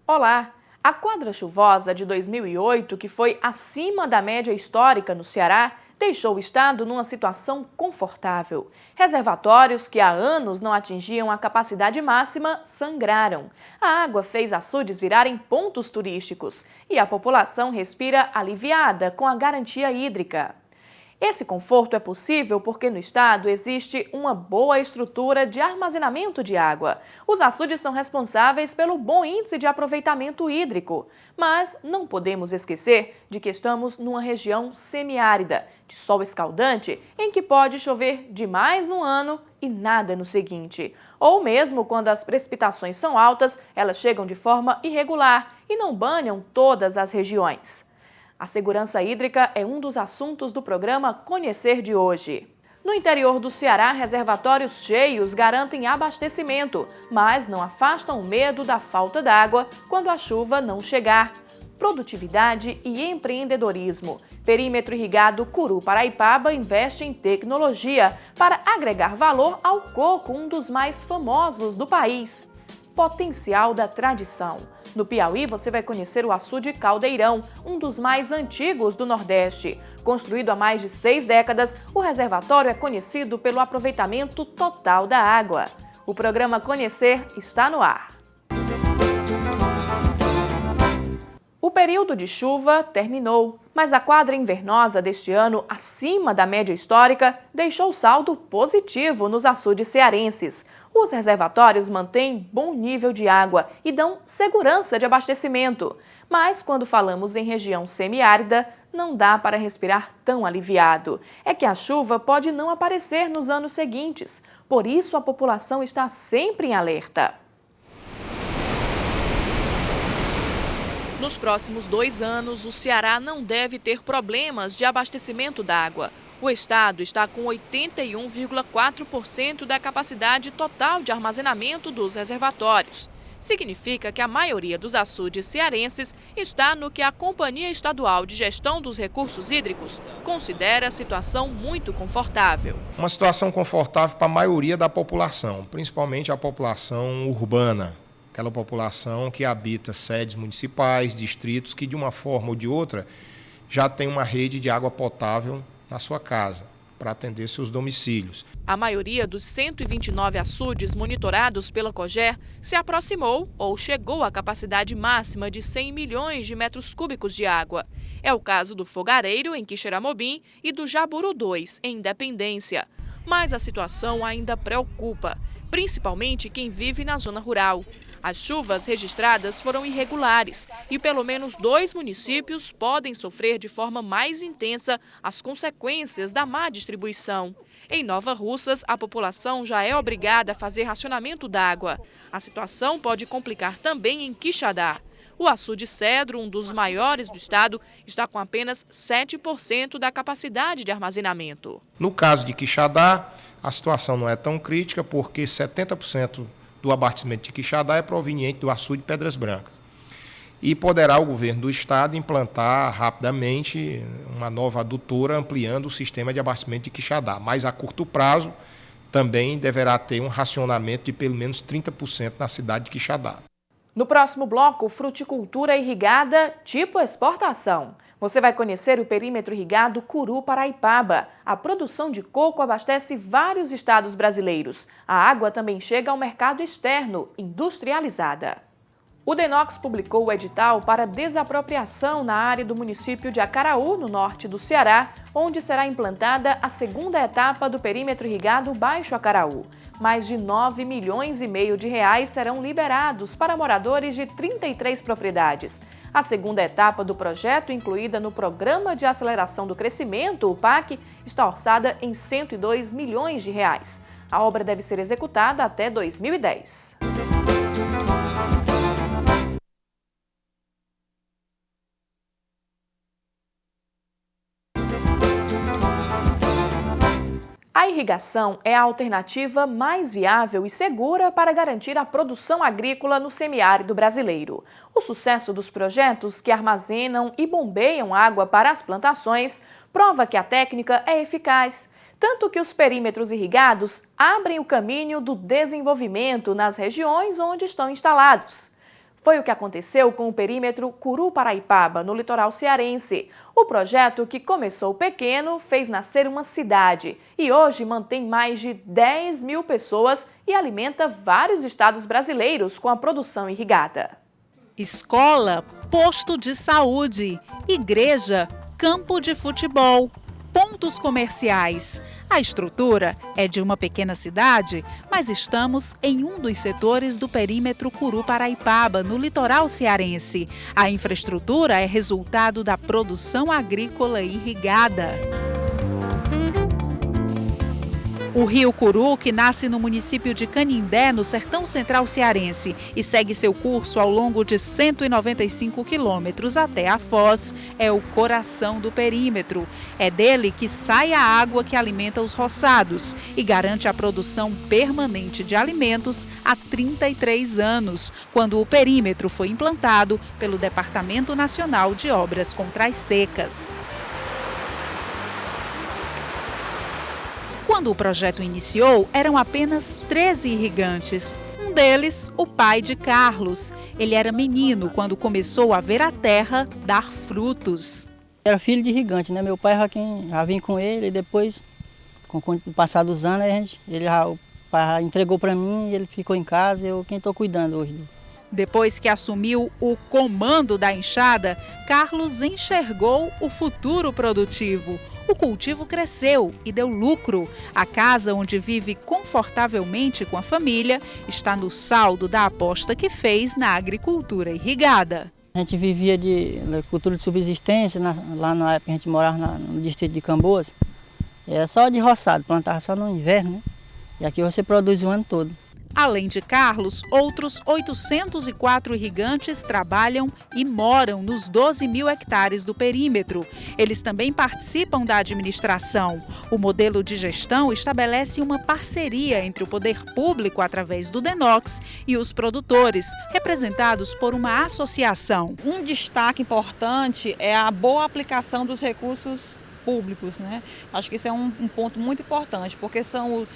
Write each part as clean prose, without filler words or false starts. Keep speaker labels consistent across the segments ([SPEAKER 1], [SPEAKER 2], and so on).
[SPEAKER 1] Olá! A quadra chuvosa de 2008, que foi acima da média histórica no Ceará, deixou o estado numa situação confortável. Reservatórios que há anos não atingiam a capacidade máxima sangraram. A água fez açudes virarem pontos turísticos e a população respira aliviada com a garantia hídrica. Esse conforto é possível porque no estado existe uma boa estrutura de armazenamento de água. Os açudes são responsáveis pelo bom índice de aproveitamento hídrico. Mas não podemos esquecer de que estamos numa região semiárida, de sol escaldante, em que pode chover demais no ano e nada no seguinte. Ou mesmo quando as precipitações são altas, elas chegam de forma irregular e não banham todas as regiões. A segurança hídrica é um dos assuntos do programa Conhecer de hoje. No interior do Ceará, reservatórios cheios garantem abastecimento, mas não afastam o medo da falta d'água quando a chuva não chegar. Produtividade e empreendedorismo. Perímetro Irrigado Curu Paraipaba investe em tecnologia para agregar valor ao coco, um dos mais famosos do país. Potencial da tradição. No Piauí, você vai conhecer o açude Caldeirão, um dos mais antigos do Nordeste. Construído há mais de 6 décadas, o reservatório é conhecido pelo aproveitamento total da água. O programa Conhecer está no ar. O período de chuva terminou, mas a quadra invernosa deste ano, acima da média histórica, deixou saldo positivo nos açudes cearenses. Os reservatórios mantêm bom nível de água e dão segurança de abastecimento. Mas quando falamos em região semiárida, não dá para respirar tão aliviado. É que a chuva pode não aparecer nos anos seguintes. Por isso, a população está sempre em alerta. Nos próximos 2 anos, o Ceará não deve ter problemas de abastecimento d'água. O estado está com 81,4% da capacidade total de armazenamento dos reservatórios. Significa que a maioria dos açudes cearenses está no que a Companhia Estadual de Gestão dos Recursos Hídricos considera a situação muito confortável.
[SPEAKER 2] Uma situação confortável para a maioria da população, principalmente a população urbana. Aquela população que habita sedes municipais, distritos, que de uma forma ou de outra já tem uma rede de água potável na sua casa, para atender seus domicílios.
[SPEAKER 1] A maioria dos 129 açudes monitorados pela COGER se aproximou ou chegou à capacidade máxima de 100 milhões de metros cúbicos de água. É o caso do Fogareiro, em Quixeramobim, e do Jaburu 2, em Independência. Mas a situação ainda preocupa, principalmente quem vive na zona rural. As chuvas registradas foram irregulares e pelo menos 2 municípios podem sofrer de forma mais intensa as consequências da má distribuição. Em Nova Russas, a população já é obrigada a fazer racionamento d'água. A situação pode complicar também em Quixadá. O açude Cedro, um dos maiores do estado, está com apenas 7% da capacidade de armazenamento.
[SPEAKER 2] No caso de Quixadá, a situação não é tão crítica porque 70% do abastecimento de Quixadá é proveniente do açude Pedras Brancas. E poderá o governo do estado implantar rapidamente uma nova adutora ampliando o sistema de abastecimento de Quixadá. Mas a curto prazo também deverá ter um racionamento de pelo menos 30% na cidade de Quixadá.
[SPEAKER 1] No próximo bloco, fruticultura irrigada tipo exportação. Você vai conhecer o perímetro irrigado Curu Paraipaba. A produção de coco abastece vários estados brasileiros. A água também chega ao mercado externo, industrializada. O DENOX publicou o edital para desapropriação na área do município de Acaraú, no norte do Ceará, onde será implantada a segunda etapa do perímetro irrigado Baixo Acaraú. Mais de 9,5 milhões de reais serão liberados para moradores de 33 propriedades. A segunda etapa do projeto, incluída no Programa de Aceleração do Crescimento, o PAC, está orçada em 102 milhões de reais. A obra deve ser executada até 2010. A irrigação é a alternativa mais viável e segura para garantir a produção agrícola no semiárido brasileiro. O sucesso dos projetos que armazenam e bombeiam água para as plantações prova que a técnica é eficaz, tanto que os perímetros irrigados abrem o caminho do desenvolvimento nas regiões onde estão instalados. Foi o que aconteceu com o perímetro Curu-Paraipaba, no litoral cearense. O projeto, que começou pequeno, fez nascer uma cidade e hoje mantém mais de 10 mil pessoas e alimenta vários estados brasileiros com a produção irrigada.
[SPEAKER 3] Escola, posto de saúde, igreja, campo de futebol, pontos comerciais. A estrutura é de uma pequena cidade, mas estamos em um dos setores do perímetro Curu-Paraipaba, no litoral cearense. A infraestrutura é resultado da produção agrícola irrigada. O rio Curu, que nasce no município de Canindé, no sertão central cearense, e segue seu curso ao longo de 195 quilômetros até a Foz, é o coração do perímetro. É dele que sai a água que alimenta os roçados e garante a produção permanente de alimentos há 33 anos, quando o perímetro foi implantado pelo Departamento Nacional de Obras Contras Secas. Quando o projeto iniciou, eram apenas 13 irrigantes. Um deles, o pai de Carlos. Ele era menino quando começou a ver a terra dar frutos.
[SPEAKER 4] Era filho de irrigante, né? Meu pai já vinha com ele e depois, com o passar dos anos, o pai entregou para mim e ele ficou em casa e eu quem estou cuidando hoje.
[SPEAKER 3] Depois que assumiu o comando da enxada, Carlos enxergou o futuro produtivo. O cultivo cresceu e deu lucro. A casa onde vive confortavelmente com a família está no saldo da aposta que fez na agricultura irrigada.
[SPEAKER 4] A gente vivia de cultura de subsistência, lá na época a gente morava no distrito de Camboas. Era só de roçado, plantava só no inverno, né? E aqui você produz o ano todo.
[SPEAKER 3] Além de Carlos, outros 804 irrigantes trabalham e moram nos 12 mil hectares do perímetro. Eles também participam da administração. O modelo de gestão estabelece uma parceria entre o poder público, através do DENOX, e os produtores, representados por uma associação.
[SPEAKER 5] Um destaque importante é a boa aplicação dos recursos públicos, né? Acho que isso é um ponto muito importante, porque são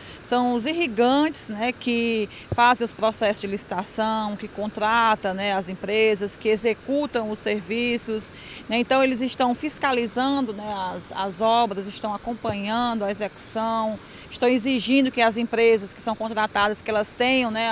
[SPEAKER 5] os irrigantes, né, que fazem os processos de licitação, que contratam, né, as empresas, que executam os serviços, né? Então eles estão fiscalizando, né, as obras, estão acompanhando a execução, estão exigindo que as empresas que são contratadas, que elas tenham, né,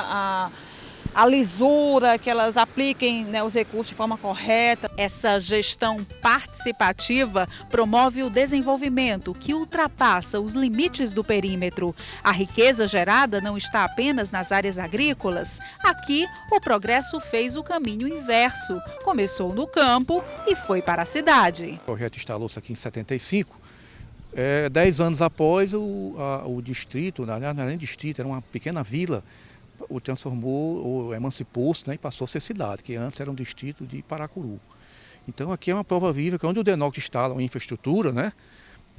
[SPEAKER 5] a lisura, que elas apliquem, né, os recursos de forma correta.
[SPEAKER 3] Essa gestão participativa promove o desenvolvimento que ultrapassa os limites do perímetro. A riqueza gerada não está apenas nas áreas agrícolas. Aqui, o progresso fez o caminho inverso. Começou no campo e foi para a cidade.
[SPEAKER 6] O projeto instalou-se aqui em 75. 10 anos após, o distrito, não era nem distrito, era uma pequena vila, o transformou, emancipou-se, né, e passou a ser cidade, que antes era um distrito de Paracuru. Então aqui é uma prova viva que onde o DENOX instala uma infraestrutura, né,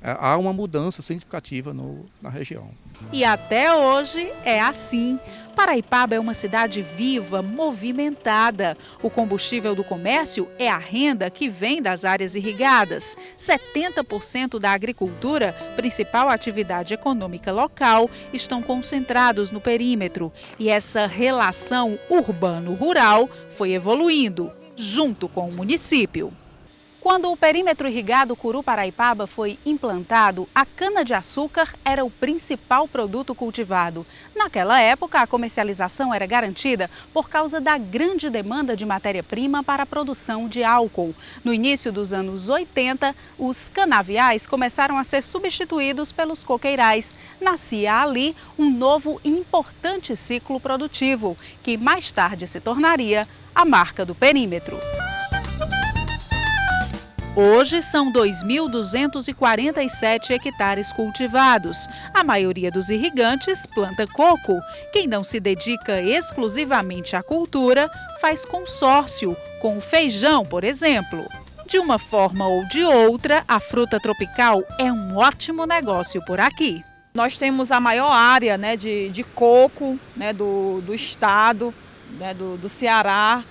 [SPEAKER 6] há uma mudança significativa na região.
[SPEAKER 3] E até hoje é assim. Paraipaba é uma cidade viva, movimentada. O combustível do comércio é a renda que vem das áreas irrigadas. 70% da agricultura, principal atividade econômica local, estão concentrados no perímetro. E essa relação urbano-rural foi evoluindo, junto com o município. Quando o perímetro irrigado Curu-Paraipaba foi implantado, a cana-de-açúcar era o principal produto cultivado. Naquela época, a comercialização era garantida por causa da grande demanda de matéria-prima para a produção de álcool. No início dos anos 80, os canaviais começaram a ser substituídos pelos coqueirais. Nascia ali um novo e importante ciclo produtivo, que mais tarde se tornaria a marca do perímetro. Hoje são 2.247 hectares cultivados. A maioria dos irrigantes planta coco. Quem não se dedica exclusivamente à cultura faz consórcio, com o feijão, por exemplo. De uma forma ou de outra, a fruta tropical é um ótimo negócio por aqui.
[SPEAKER 5] Nós temos a maior área, né, de coco, né, do estado, né, do Ceará.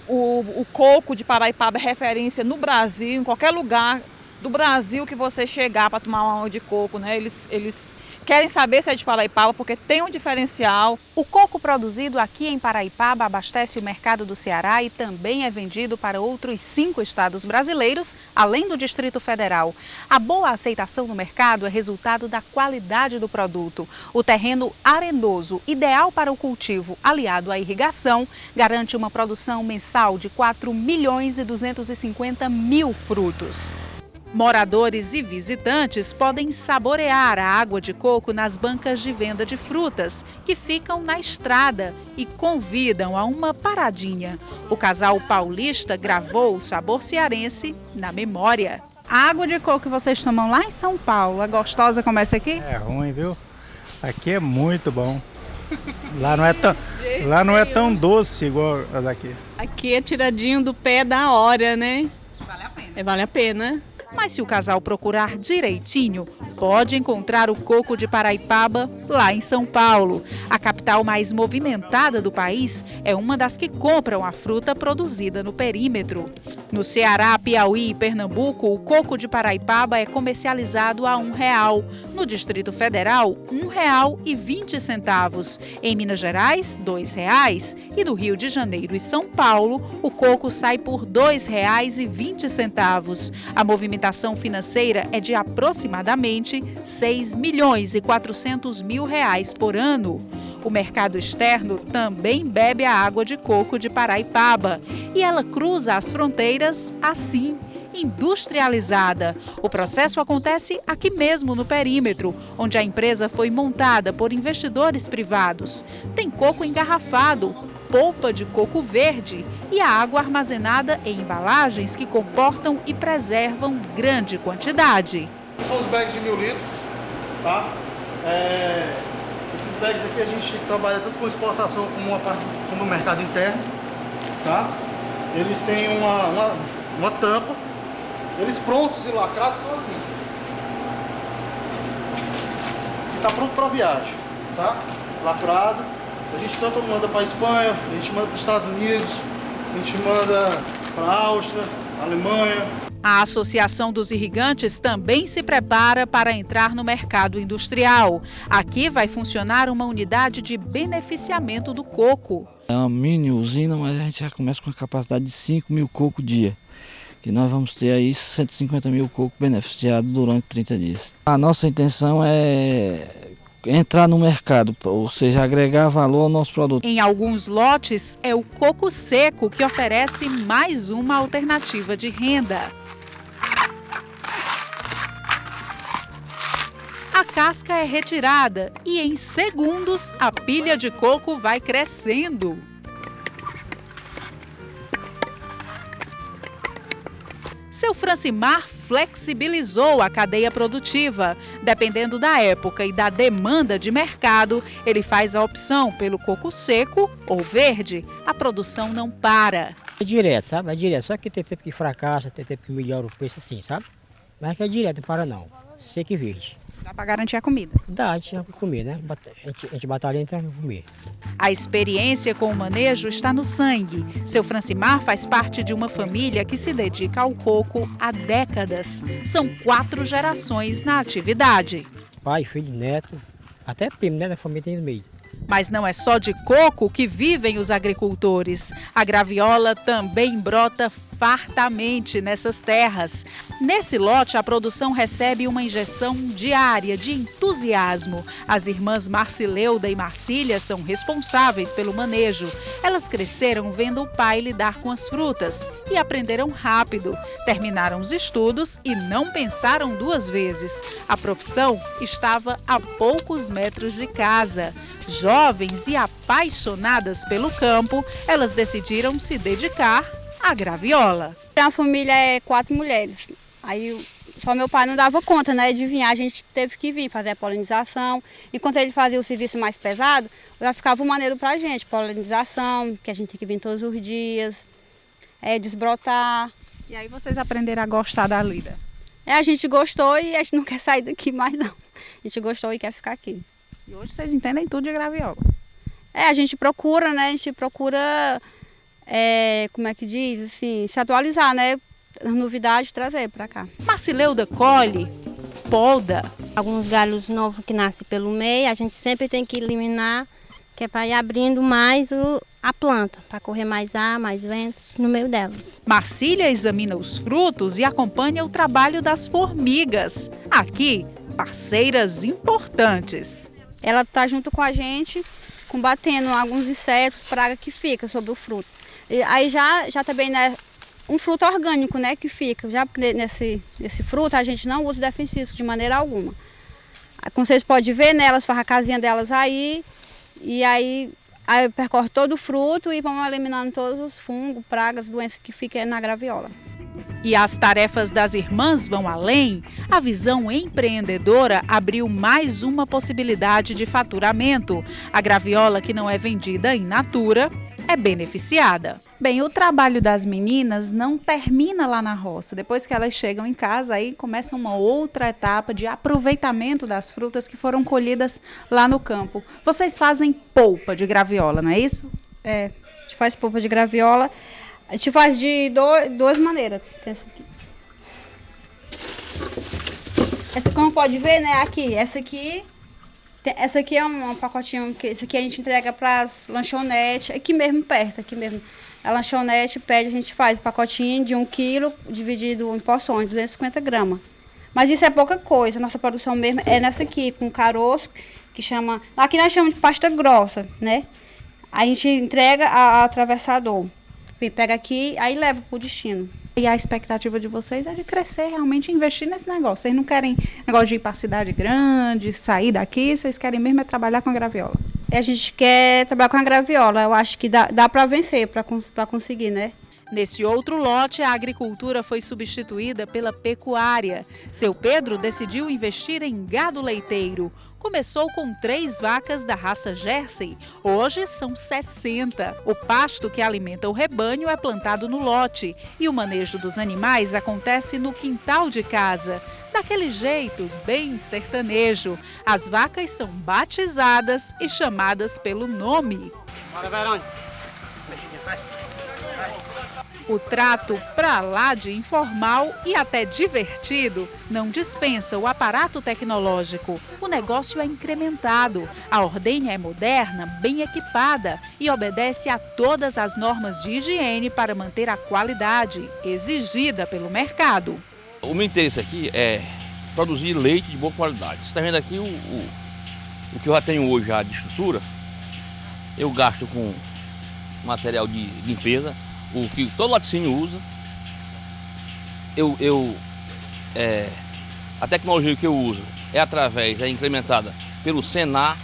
[SPEAKER 5] O coco de Paraipaba é referência no Brasil, em qualquer lugar do Brasil que você chegar para tomar uma água de coco, né? Eles querem saber se é de Paraipaba porque tem um diferencial.
[SPEAKER 3] O coco produzido aqui em Paraipaba abastece o mercado do Ceará e também é vendido para outros 5 estados brasileiros, além do Distrito Federal. A boa aceitação no mercado é resultado da qualidade do produto. O terreno arenoso, ideal para o cultivo, aliado à irrigação, garante uma produção mensal de 4.250.000 frutos. Moradores e visitantes podem saborear a água de coco nas bancas de venda de frutas, que ficam na estrada e convidam a uma paradinha. O casal paulista gravou o sabor cearense na memória. A água de coco que vocês tomam lá em São Paulo, é gostosa como essa aqui?
[SPEAKER 7] É ruim, viu? Aqui é muito bom. Lá não é tão doce igual a daqui.
[SPEAKER 8] Aqui é tiradinho do pé da hora, né?
[SPEAKER 3] Vale a pena.
[SPEAKER 8] Vale a pena.
[SPEAKER 3] Mas se o casal procurar direitinho, pode encontrar o coco de Paraipaba lá em São Paulo. A capital mais movimentada do país é uma das que compram a fruta produzida no perímetro. No Ceará, Piauí e Pernambuco, o coco de Paraipaba é comercializado a R$1. No Distrito Federal, R$1,20. Em Minas Gerais, R$2. E no Rio de Janeiro e São Paulo, o coco sai por R$2,20. A movimentação financeira é de aproximadamente R$6.400.000 por ano. O mercado externo também bebe a água de coco de Paraipaba e ela cruza as fronteiras assim, industrializada. O processo acontece aqui mesmo no perímetro, onde a empresa foi montada por investidores privados. Tem coco engarrafado, polpa de coco verde e a água armazenada em embalagens que comportam e preservam grande quantidade.
[SPEAKER 9] São os bags de 1.000 litros, tá? Esses bags aqui a gente trabalha tanto com exportação como no mercado interno, tá? Eles têm uma tampa, eles prontos e lacrados são assim. E tá pronto para viagem, tá? Lacrado. A gente tanto manda para a Espanha, a gente manda para os Estados Unidos, a gente manda para a Áustria, Alemanha.
[SPEAKER 3] A Associação dos Irrigantes também se prepara para entrar no mercado industrial. Aqui vai funcionar uma unidade de beneficiamento do coco.
[SPEAKER 10] É uma mini usina, mas a gente já começa com a capacidade de 5.000 cocos dia. Que nós vamos ter aí 150.000 cocos beneficiados durante 30 dias. A nossa intenção é entrar no mercado, ou seja, agregar valor ao nosso produto.
[SPEAKER 3] Em alguns lotes, é o coco seco que oferece mais uma alternativa de renda. A casca é retirada e em segundos a pilha de coco vai crescendo. Seu Francimar flexibilizou a cadeia produtiva. Dependendo da época e da demanda de mercado, ele faz a opção pelo coco seco ou verde. A produção não para.
[SPEAKER 4] É direto, sabe? É direto. Só que tem tempo que fracassa, tem tempo que melhora o preço assim, sabe? Mas que é direto, não para não. Seco e verde.
[SPEAKER 3] Dá para garantir a comida?
[SPEAKER 4] Dá, a gente já comer, né? A gente batalha e entra para comer.
[SPEAKER 3] A experiência com o manejo está no sangue. Seu Francimar faz parte de uma família que se dedica ao coco há décadas. São 4 gerações na atividade.
[SPEAKER 4] Pai, filho, neto, até primo, né? Da família tem no meio.
[SPEAKER 3] Mas não é só de coco que vivem os agricultores. A graviola também brota fartamente nessas terras. Nesse lote, a produção recebe uma injeção diária de entusiasmo. As irmãs Marcileuda e Marcília são responsáveis pelo manejo. Elas cresceram vendo o pai lidar com as frutas e aprenderam rápido. Terminaram os estudos e não pensaram 2 vezes. A profissão estava a poucos metros de casa. Jovens e apaixonadas pelo campo, elas decidiram se dedicar à graviola.
[SPEAKER 11] A família é 4 mulheres. Aí só meu pai não dava conta, né, de vir. A gente teve que vir fazer a polinização. Enquanto ele fazia o serviço mais pesado, já ficava maneiro pra gente. Polinização, que a gente tem que vir todos os dias, desbrotar.
[SPEAKER 3] E aí vocês aprenderam a gostar da lida?
[SPEAKER 11] A gente gostou e a gente não quer sair daqui mais não. A gente gostou e quer ficar aqui.
[SPEAKER 3] E hoje vocês entendem tudo de graviola.
[SPEAKER 11] A gente procura, né? A gente procura, como é que diz, assim, se atualizar, né? As novidades, trazer para cá.
[SPEAKER 3] Marcileuda colhe, polda.
[SPEAKER 12] Alguns galhos novos que nascem pelo meio, a gente sempre tem que eliminar, que é para ir abrindo mais a planta, para correr mais ar, mais ventos no meio delas.
[SPEAKER 3] Marcília examina os frutos e acompanha o trabalho das formigas. Aqui, parceiras importantes.
[SPEAKER 11] Ela está junto com a gente, combatendo alguns insetos, praga que fica sobre o fruto. E aí já também, né, um fruto orgânico, né, que fica. Já porque nesse fruto a gente não usa defensivo de maneira alguma. Como vocês podem ver, né, elas fazem a casinha delas aí, e aí percorre todo o fruto e vão eliminando todos os fungos, pragas, doenças que ficam na graviola.
[SPEAKER 3] E as tarefas das irmãs vão além. A visão empreendedora abriu mais uma possibilidade de faturamento. A graviola, que não é vendida in natura, é beneficiada. Bem, o trabalho das meninas não termina lá na roça. Depois que elas chegam em casa, aí começa uma outra etapa de aproveitamento das frutas que foram colhidas lá no campo. Vocês fazem polpa de graviola, não é isso?
[SPEAKER 11] A gente faz polpa de graviola. A gente faz de duas maneiras. Tem essa aqui. Essa, como pode ver, né, aqui, essa aqui é um pacotinho, esse aqui a gente entrega para as lanchonetes, aqui mesmo perto, aqui mesmo. A lanchonete pede, a gente faz um pacotinho de 1 quilo, dividido em porções, 250 gramas. Mas isso é pouca coisa, nossa produção mesmo é nessa aqui, com caroço, que chama, aqui nós chamamos de pasta grossa, né? A gente entrega a atravessador. Pega aqui, aí leva para o destino.
[SPEAKER 3] E a expectativa de vocês é de crescer, realmente investir nesse negócio. Vocês não querem negócio de ir para a cidade grande, sair daqui, vocês querem mesmo é trabalhar com a graviola.
[SPEAKER 11] A gente quer trabalhar com a graviola, eu acho que dá para vencer, para conseguir, né?
[SPEAKER 3] Nesse outro lote, a agricultura foi substituída pela pecuária. Seu Pedro decidiu investir em gado leiteiro. Começou com 3 vacas da raça Jersey, hoje são 60. O pasto que alimenta o rebanho é plantado no lote e o manejo dos animais acontece no quintal de casa. Daquele jeito, bem sertanejo. As vacas são batizadas e chamadas pelo nome.
[SPEAKER 13] Bora, Verônica.
[SPEAKER 3] O trato pra lá de informal e até divertido não dispensa o aparato tecnológico. O negócio é incrementado. A ordenha é moderna, bem equipada e obedece a todas as normas de higiene para manter a qualidade exigida pelo mercado.
[SPEAKER 13] O meu interesse aqui é produzir leite de boa qualidade. Você está vendo aqui o que eu já tenho hoje já de estrutura. Eu gasto com material de limpeza, o que todo laticínio usa. A tecnologia que eu uso é incrementada pelo Senar,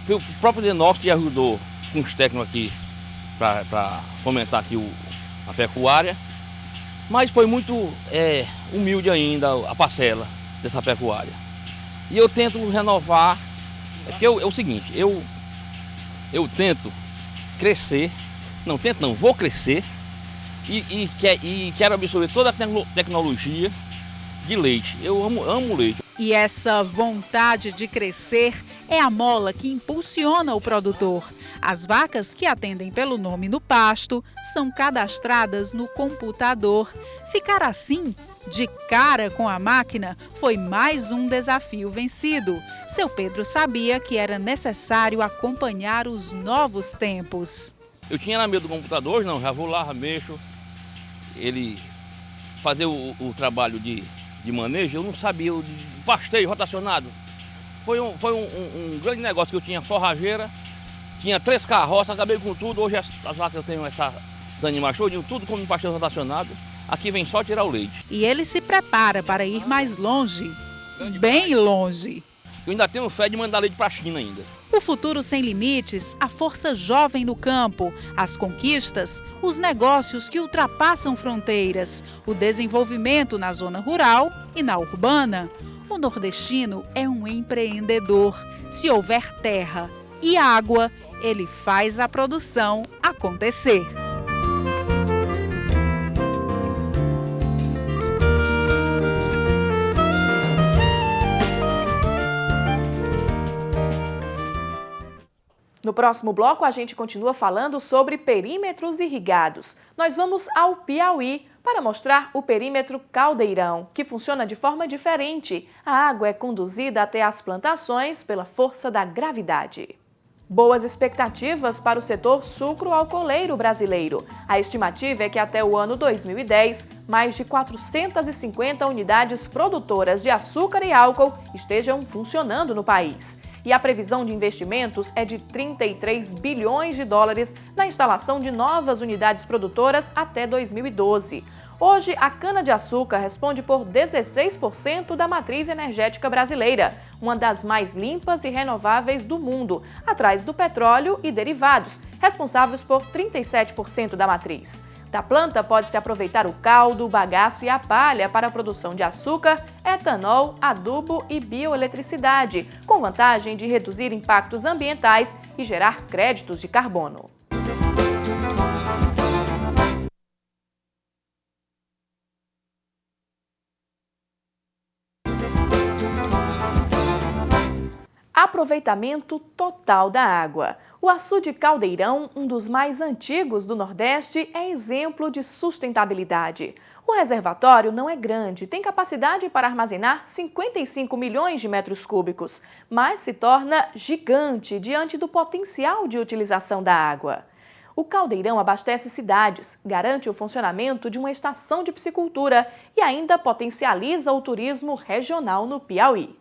[SPEAKER 13] pelo próprio Denox que ajudou com os técnicos aqui para fomentar aqui a pecuária. Mas foi muito humilde ainda a parcela dessa pecuária. E eu tento renovar, porque é o seguinte, eu tento crescer, vou crescer e quero absorver toda a tecnologia de leite. Eu amo leite.
[SPEAKER 3] E essa vontade de crescer é a mola que impulsiona o produtor. As vacas que atendem pelo nome no pasto são cadastradas no computador. Ficar assim, de cara com a máquina, foi mais um desafio vencido. Seu Pedro sabia que era necessário acompanhar os novos tempos.
[SPEAKER 13] Eu tinha na medo do computador, não, já vou lá, mexo. Ele fazer o trabalho de manejo, eu não sabia, o pasteio rotacionado. Foi um grande negócio que eu tinha, forrageira, tinha 3 carroças, acabei com tudo. Hoje as vacas eu tenho esses animais todinho, tudo com pasteio rotacionado. Aqui vem só tirar o leite.
[SPEAKER 3] E ele se prepara para ir mais longe, bem longe.
[SPEAKER 13] Eu ainda tenho fé de mandar leite para a China ainda.
[SPEAKER 3] O futuro sem limites, a força jovem no campo, as conquistas, os negócios que ultrapassam fronteiras, o desenvolvimento na zona rural e na urbana. O nordestino é um empreendedor. Se houver terra e água, ele faz a produção acontecer.
[SPEAKER 1] No próximo bloco, a gente continua falando sobre perímetros irrigados. Nós vamos ao Piauí para mostrar o perímetro Caldeirão, que funciona de forma diferente. A água é conduzida até as plantações pela força da gravidade. Boas expectativas para o setor sucro-alcooleiro brasileiro. A estimativa é que até o ano 2010, mais de 450 unidades produtoras de açúcar e álcool estejam funcionando no país. E a previsão de investimentos é de 33 bilhões de dólares na instalação de novas unidades produtoras até 2012. Hoje, a cana-de-açúcar responde por 16% da matriz energética brasileira, uma das mais limpas e renováveis do mundo, atrás do petróleo e derivados, responsáveis por 37% da matriz. Da planta pode-se aproveitar o caldo, o bagaço e a palha para a produção de açúcar, etanol, adubo e bioeletricidade, com vantagem de reduzir impactos ambientais e gerar créditos de carbono. Aproveitamento total da água. O açude Caldeirão, um dos mais antigos do Nordeste, é exemplo de sustentabilidade. O reservatório não é grande, tem capacidade para armazenar 55 milhões de metros cúbicos, mas se torna gigante diante do potencial de utilização da água. O Caldeirão abastece cidades, garante o funcionamento de uma estação de piscicultura e ainda potencializa o turismo regional no Piauí.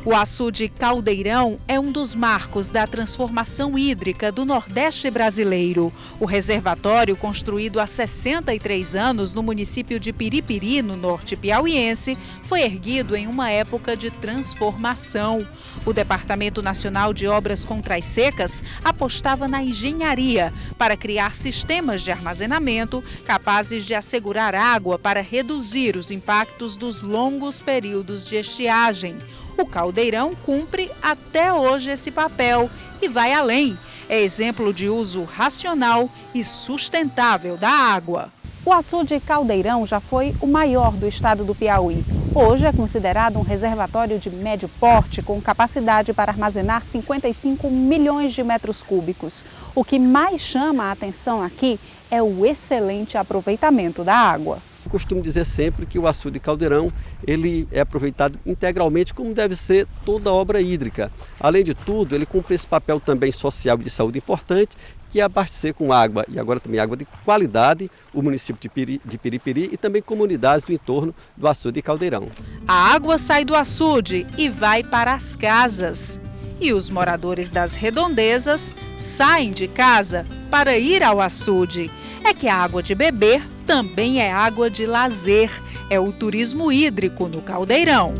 [SPEAKER 3] O açude Caldeirão é um dos marcos da transformação hídrica do Nordeste brasileiro. O reservatório, construído há 63 anos no município de Piripiri, no norte piauiense, foi erguido em uma época de transformação. O Departamento Nacional de Obras Contra as Secas apostava na engenharia para criar sistemas de armazenamento capazes de assegurar água para reduzir os impactos dos longos períodos de estiagem. O Caldeirão cumpre até hoje esse papel e vai além. É exemplo de uso racional e sustentável da água.
[SPEAKER 14] O açude Caldeirão já foi o maior do estado do Piauí. Hoje é considerado um reservatório de médio porte com capacidade para armazenar 55 milhões de metros cúbicos. O que mais chama a atenção aqui é o excelente aproveitamento da água.
[SPEAKER 15] Eu costumo dizer sempre que o açude Caldeirão ele é aproveitado integralmente, como deve ser toda obra hídrica. Além de tudo, ele cumpre esse papel também social e de saúde importante, que é abastecer com água, e agora também água de qualidade, o município de Piripiri e também comunidades do entorno do açude Caldeirão.
[SPEAKER 3] A água sai do açude e vai para as casas. E os moradores das redondezas saem de casa para ir ao açude. É que a água de beber também é água de lazer. É o turismo hídrico no Caldeirão.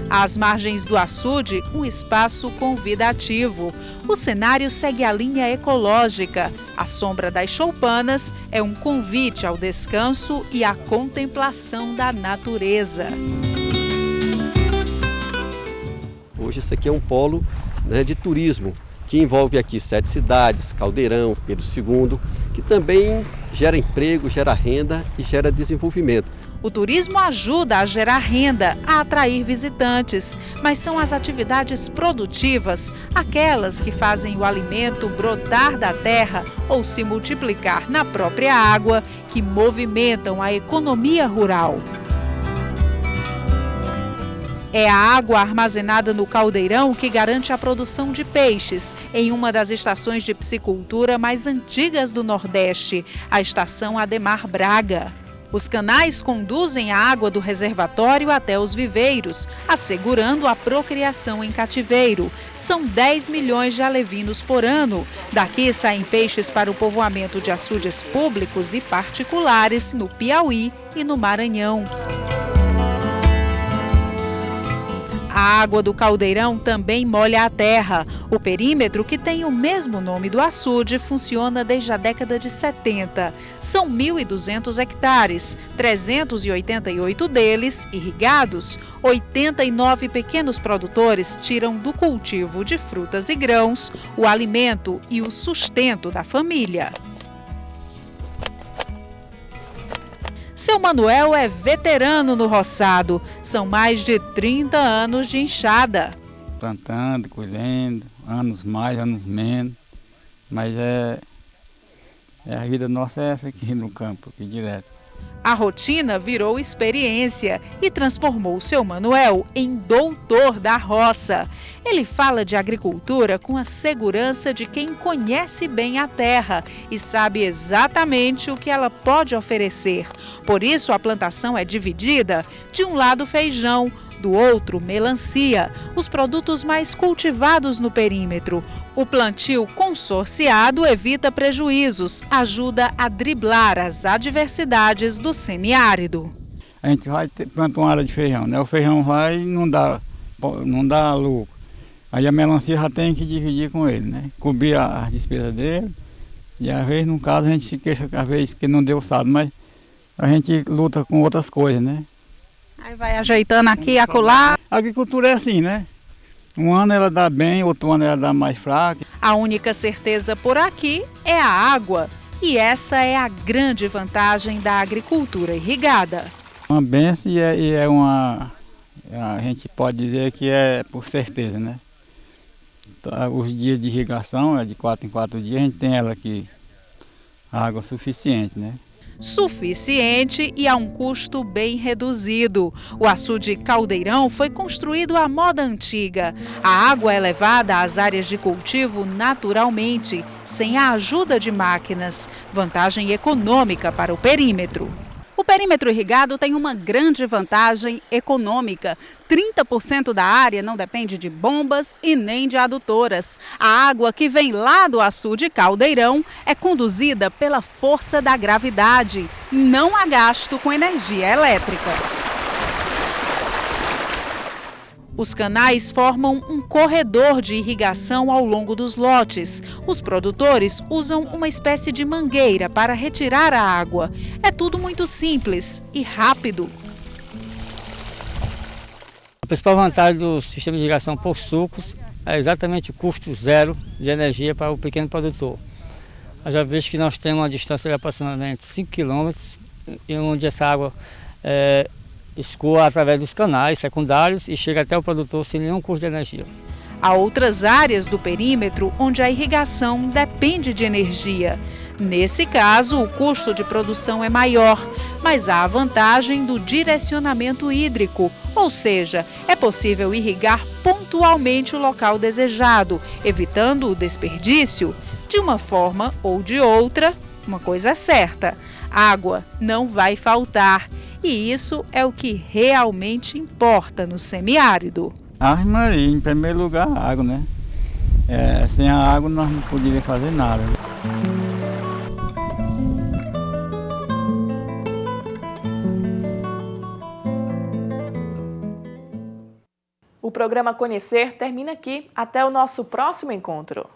[SPEAKER 3] Às margens do açude, um espaço convidativo. O cenário segue a linha ecológica. A sombra das choupanas é um convite ao descanso e à contemplação da natureza.
[SPEAKER 15] Hoje isso aqui é um polo, de turismo, que envolve aqui 7 cidades, Caldeirão, Pedro II, que também gera emprego, gera renda e gera desenvolvimento.
[SPEAKER 3] O turismo ajuda a gerar renda, a atrair visitantes, mas são as atividades produtivas, aquelas que fazem o alimento brotar da terra ou se multiplicar na própria água, que movimentam a economia rural. É a água armazenada no Caldeirão que garante a produção de peixes em uma das estações de piscicultura mais antigas do Nordeste, a estação Ademar Braga. Os canais conduzem a água do reservatório até os viveiros, assegurando a procriação em cativeiro. São 10 milhões de alevinos por ano. Daqui saem peixes para o povoamento de açudes públicos e particulares no Piauí e no Maranhão. A água do Caldeirão também molha a terra. O perímetro, que tem o mesmo nome do açude, funciona desde a década de 70. São 1.200 hectares, 388 deles irrigados. 89 pequenos produtores tiram do cultivo de frutas e grãos o alimento e o sustento da família. Seu Manuel é veterano no roçado. São mais de 30 anos de enxada.
[SPEAKER 7] Plantando, colhendo, anos mais, anos menos. Mas a vida nossa é essa aqui no campo, aqui direto.
[SPEAKER 3] A rotina virou experiência e transformou seu Manuel em doutor da roça. Ele fala de agricultura com a segurança de quem conhece bem a terra e sabe exatamente o que ela pode oferecer. Por isso, a plantação é dividida: de um lado feijão, do outro melancia, os produtos mais cultivados no perímetro. O plantio consorciado evita prejuízos, ajuda a driblar as adversidades do semiárido.
[SPEAKER 7] A gente vai plantar uma área de feijão, né? O feijão vai e não dá lucro. Aí a melancia já tem que dividir com ele, né? Cobrir as despesas dele. E às vezes, no caso, a gente se queixa às vezes que não deu saldo, mas a gente luta com outras coisas, né?
[SPEAKER 14] Aí vai ajeitando aqui e acolá.
[SPEAKER 7] A agricultura é assim, né? Um ano ela dá bem, outro ano ela dá mais fraca.
[SPEAKER 3] A única certeza por aqui é a água. E essa é a grande vantagem da agricultura irrigada.
[SPEAKER 7] Uma benção e a gente pode dizer que é por certeza, né? Os dias de irrigação é de 4 em 4 dias, a gente tem ela aqui, água suficiente, né?
[SPEAKER 3] Suficiente e a um custo bem reduzido. O açude Caldeirão foi construído à moda antiga. A água é levada às áreas de cultivo naturalmente, sem a ajuda de máquinas. Vantagem econômica para o perímetro.
[SPEAKER 14] O perímetro irrigado tem uma grande vantagem econômica. 30% da área não depende de bombas e nem de adutoras. A água que vem lá do açude Caldeirão é conduzida pela força da gravidade. Não há gasto com energia elétrica. Os canais formam um corredor de irrigação ao longo dos lotes. Os produtores usam uma espécie de mangueira para retirar a água. É tudo muito simples e rápido.
[SPEAKER 4] A principal vantagem do sistema de irrigação por sulcos é exatamente o custo zero de energia para o pequeno produtor. Já vejo que nós temos uma distância de aproximadamente 5 km, onde essa água escoa através dos canais secundários e chega até o produtor sem nenhum custo de energia.
[SPEAKER 3] Há outras áreas do perímetro onde a irrigação depende de energia. Nesse caso, o custo de produção é maior, mas há a vantagem do direcionamento hídrico, ou seja, é possível irrigar pontualmente o local desejado, evitando o desperdício. De uma forma ou de outra, uma coisa é certa: água não vai faltar. E isso é o que realmente importa no semiárido.
[SPEAKER 7] Maria, em primeiro lugar, a água, né? Sem a água nós não poderíamos fazer nada.
[SPEAKER 1] O programa Conhecer termina aqui. Até o nosso próximo encontro.